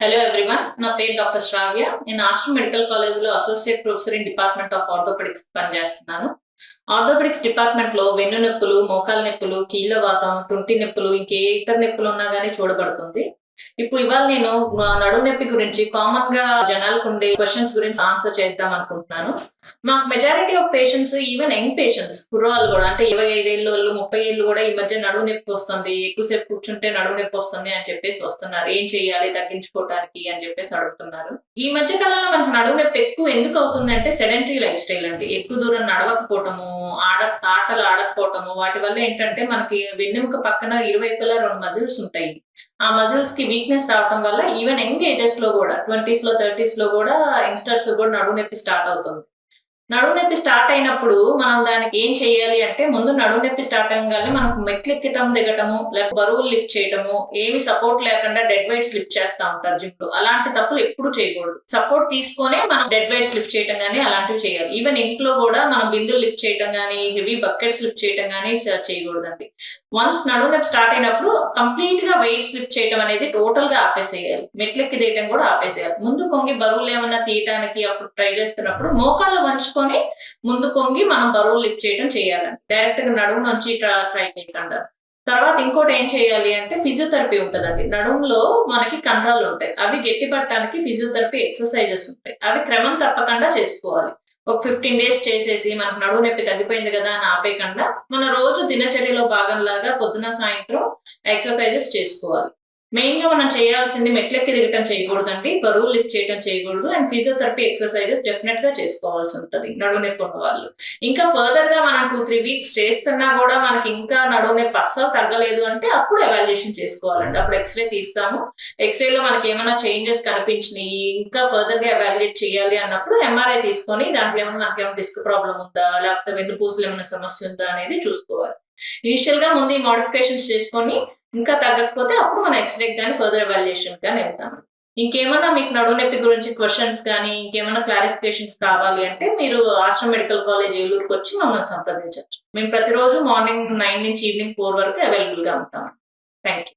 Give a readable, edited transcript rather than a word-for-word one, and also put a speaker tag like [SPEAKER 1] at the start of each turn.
[SPEAKER 1] Hello everyone. నా పేరు doctor Shravya. నేను ఆస్ట్రో మెడికల్ కాలేజ్‌లో associate professor in department of orthopedics పనిచేస్తున్నాను. ఆర్థోపెడిక్స్ డిపార్ట్మెంట్‌లో వెన్ను నొప్పులు, మోకాలు నొప్పులు, కీళ్ళ వాతం, తుంటి నొప్పులు, ఇంకే ఇతర నొప్పులున్నా గాని చూడబడుతుంది. ఇవాళ నేను నడుము నొప్పి గురించి కామన్‌గా జనాలకుండే క్వెషన్స్ గురించి ఆన్సర్ చేద్దాం అనుకుంటున్నాను. మాకు majority of patients even young patients కుర్రవాళ్ళు గూడా అంటే 25 ఏళ్ళోళ్ళు, 30 ఏళ్ళు గూడా ఈ మధ్య నడుము నొప్పి వస్తుంది. ఎక్కువసేపు కూర్చుంటే నడుము నొప్పి వస్తుంది అని చెప్పేసి వస్తున్నారు. ఏం చేయాలి తగ్గించుకోవటానికి అని చెప్పేసి అడుగుతున్నారు. ఈ మధ్య కాలంలో మనకు నడుము నొప్పి ఎక్కువ ఎందుకు అవుతుందంటే సెడెంటరీ లైఫ్ స్టైల్ అండి. ఎక్కువ దూరం నడవకపోవటము, ఆటలు ఆడకపోవటము వాటి వల్ల ఏంటంటే మనకి వెన్నెముక పక్కన ఇరువైపులా 2 మజిల్స్ ఉంటాయి. ఆ మజిల్స్ కి వీక్‌నెస్ రావటం వల్ల ఈవెన్ యంగ్ ఏజెస్ లో గూడా 20స్‌లో, 30స్‌లో గూడా యంగ్‌స్టర్స్ గూడా నడుము నొప్పి స్టార్ట్ అవుతుంది. నడుము నొప్పి స్టార్ట్ అయినప్పుడు మనం దానికి ఏం చేయాలి అంటే ముందు నడుము నొప్పి స్టార్ట్ అవ్వంగానే మనకు మెట్లెక్కటం, దిగటము, లేకపోతే బరువులు లిఫ్ట్ చేయటము, ఏమి సపోర్ట్ లేకుండా డెడ్ వెయిట్స్ లిఫ్ట్ చేస్తా ఉంటారు జిమ్‌లో. అలాంటి తప్పులు ఎప్పుడు చేయకూడదు. సపోర్ట్ తీసుకొనే మనం డెడ్ వెయిట్స్ లిఫ్ట్ చేయటం గాని అలాంటివి చేయాలి. ఈవెన్ ఇంట్లో గూడా మనం బిందెలు లిఫ్ట్ చేయటం గాని, హెవీ బకెట్స్ లిఫ్ట్ చేయటం గాని చేయకూడదండి. వన్స్ నడుము నొప్పి స్టార్ట్ అయినప్పుడు కంప్లీట్‌గా వెయిట్స్ లిఫ్ట్ చేయటం అనేది టోటల్‌గా ఆపేసేయాలి. మెట్లెక్కి తీయటం కూడా ఆపేసేయాలి. ముందు కొంగి బరువులేమన్నా తీయటానికి అప్పుడు ట్రై చేస్తున్నప్పుడు మోకాళ్ళు వంచుకొని ముందు కొంగి మనం బరువులు లిఫ్ట్ చేయడం చేయాలండి. డైరెక్ట్‌గా నడుము నుంచి ట్రై చేయకుండా. తర్వాత ఇంకోటి ఏం చేయాలి అంటే ఫిజియోథెరపీ ఉంటదండి. నడుములో మనకి కండరాలుంటాయి. అవి గట్టిపడటానికి ఫిజియోథెరపీ ఎక్సర్‌సైజెస్ ఉంటాయి. అవి క్రమం తప్పకుండా చేసుకోవాలి. ఒక 15 డేస్ చేసేసి మనకు నడుము నొప్పి తగ్గిపోయింది గదా అని ఆపేయకుండా, మన రోజు దినచర్యలో భాగంలాగా పొద్దున, సాయంత్రం ఎక్సర్‌సైజెస్ చేసుకోవాలి. మెయిన్‌గా మనం చేయాల్సింది మెట్లెక్కి దిగటం చేయకూడదండి. బరువులు లిఫ్ట్ చేయటం చేయకూడదు. అండ్ ఫిజియోథెరపీ ఎక్సర్‌సైజెస్ డెఫినెట్‌గా చేసుకోవాల్సుంటది నడుము నొప్పి ఉన్నవాళ్ళు. ఇంకా ఫర్దర్‌గా మనం 2, 3 వీక్స్ చేస్తున్నా గూడా మనకి ఇంకా నడుము నొప్పి అస్సలు తగ్గలేదు అంటే అప్పుడు ఎవాల్యుయేషన్ చేసుకోవాలండి. అప్పుడు ఎక్స్‌రే తీస్తాము. ఎక్స్‌రేలో మనకేమన్నా చేంజెస్ కనిపించినియి, ఇంకా ఫర్దర్‌గా ఎవాల్యుయేట్ చేయాలి అన్నప్పుడు ఎంఆర్ఐ తీసుకొని దాంట్లో ఏమన్నా మనకేమైనా డిస్క్ ప్రాబ్లమ్ ఉందా? లేకపోతే వెన్నుపూసలో ఏమైనా సమస్య ఉందా అనేది చూసుకోవాలి. ఇనీషియల్‌గా ముందు ఈ మోడిఫికేషన్స్ చేసుకొని ఇంకా తగ్గకపోతే అప్పుడు మనం ఎక్స్‌రేకి గాని, ఫర్దర్ ఎవాల్యుయేషన్‌కి గాని ఎళ్తాం. ఇంకేమన్నా మీకు నడుము నొప్పి గురించి క్వెషన్స్ గాని, ఇంకేమన్నా క్లారిఫికేషన్స్ కావాలి అంటే మీరు ఆస్ట్రో మెడికల్ కాలేజ్ ఏలూరుకొచ్చి మమ్మల్ని సంప్రదించొచ్చు. మేము ప్రతిరోజు మార్నింగ్ 9 నుంచి ఈవినింగ్ 4 వరకు అవైలబుల్‌గా ఉంటాం. Thank you.